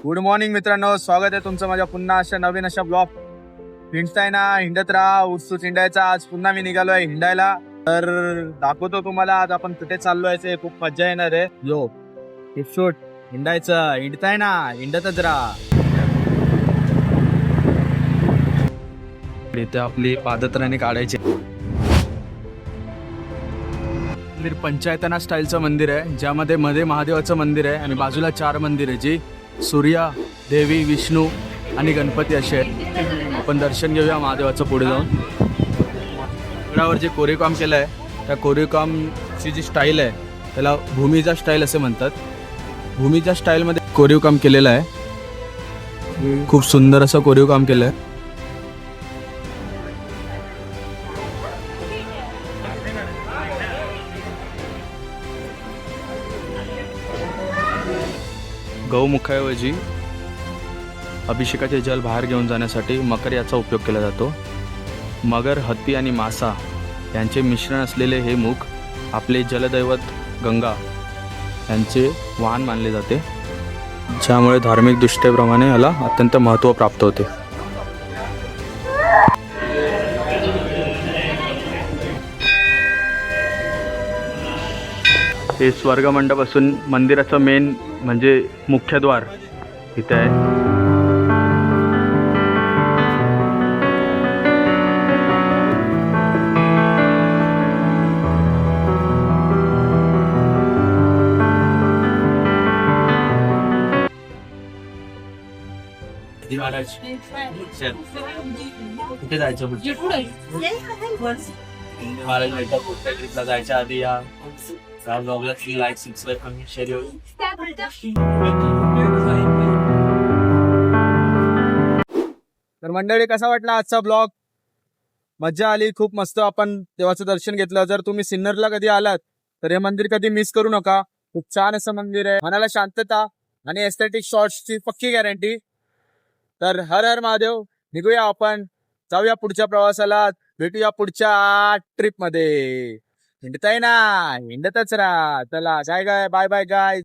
Good morning मित्रांनो, स्वागत आहे तुमचं माझ्या पुन्हा अशा नवीन अशा ब्लॉग. हिंडताय ना, हिंडत राहा, उत्सुक हिंडायचा. आज पुन्हा मी निघालोय हिंडायला. तर दाखवतो तुम्हाला आज आपण कुठे चाललोय ते. खूप मजा येणार आहे. जो शूट हिंडायचं, हिंडताय ना, हिंडतच राहा. इथे आपली पादत्राणे काढायची. पंचायतना स्टाईलचं मंदिर आहे, ज्यामध्ये मध्ये महादेवाचं मंदिर आहे आणि बाजूला 4 मंदिर आहे, जी सूर्या, देवी, विष्णू आणि गणपती असे आहेत. आपण दर्शन घेऊया महादेवाचं पुढे जाऊन. गडावर जे कोरीवकाम केलं आहे, त्या कोरीवकामची जी स्टाईल आहे त्याला भूमिजा स्टाईल असे म्हणतात. भूमिजा स्टाईलमध्ये कोरीवकाम केलेलं आहे. खूप सुंदर असं कोरीवकाम केलं आहे. गौमुखाऐवजी अभिषेकाचे जल बाहेर घेऊन जाण्यासाठी मकर याचा उपयोग केला जातो. मगर, हत्ती आणि मासा यांचे मिश्रण असलेले हे मुख आपले जलदैवत गंगा यांचे वाहन मानले जाते, ज्यामुळे धार्मिक दृष्टीप्रमाणे याला अत्यंत महत्त्व प्राप्त होते. हे स्वर्गमंडप असून मंदिराचं मेन म्हणजे मुख्यद्वार इथे आहे. कुठे जायचं ट्रिपला जायच्या आधी या ब्लॉगला लाईक, सबस्क्राईब आणि शेअर. तर मंडळी, कसा वाटला आजचा ब्लॉग? मज्जा आली, खूप मस्त. आपण देवाचं दर्शन घेतलं. जर तुम्ही सिन्नरला कधी आलात तर हे मंदिर कधी मिस करू नका. खूप छान असं मंदिर आहे. मनाला शांतता आणि एस्थेटिक शॉट्सची पक्की गॅरंटी. तर हर हर महादेव. निघूया आपण, जाऊया पुढच्या प्रवासाला. भेटूया पुढच्या ट्रिप मध्ये. हिंडताय ना, हिंडतच राहा. चला, बाय बाय बाय बाय गाय.